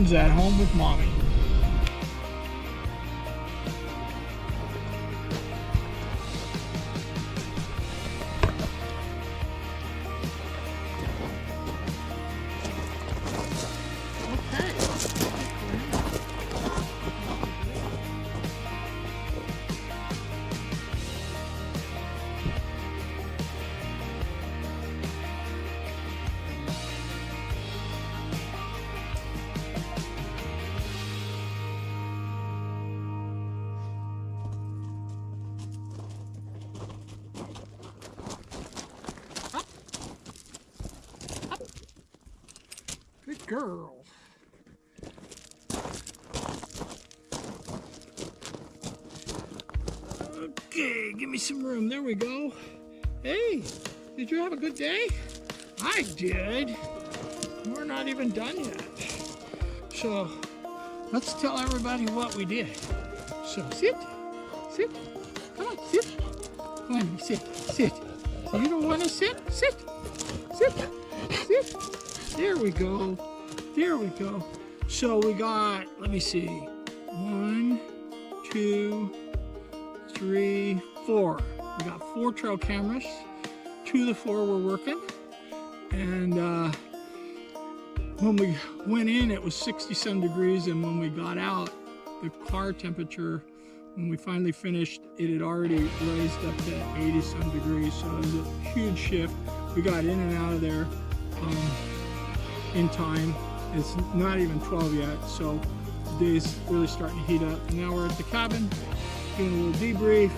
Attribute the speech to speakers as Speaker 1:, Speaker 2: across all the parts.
Speaker 1: Martin's at home with Mommy. Good girl. Okay, give me some room. There we go. Hey, did you have a good day? I did. We're not even done yet. So, let's tell everybody what we did. So, sit. Come on, sit. Come on, sit. So you don't want to sit? Sit. There we go. So we got, let me see, 1, 2, 3, 4. We got 4 trail cameras. 2 of the 4 were working. And when we went in, it was 60-some degrees, and when we got out, the car temperature, when we finally finished, it had already raised up to 80-some degrees. So it was a huge shift. We got in and out of there in time. It's not even 12 yet, so the day's really starting to heat up. Now we're at the cabin, doing a little debrief.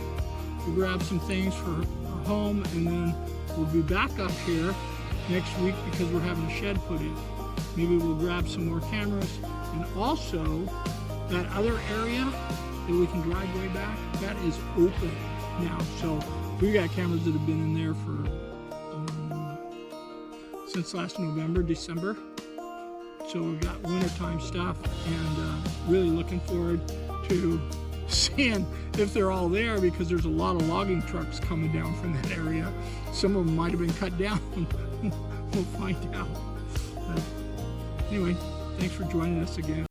Speaker 1: We grab some things for home, and then we'll be back up here next week because we're having a shed put in. Maybe we'll grab some more cameras, and also that other area that we can drive way back, that is open now. So we got cameras that have been in there for since last November, December. So we've got wintertime stuff, and really looking forward to seeing if they're all there, because there's a lot of logging trucks coming down from that area. Some of them might have been cut down. We'll find out. But anyway, thanks for joining us again.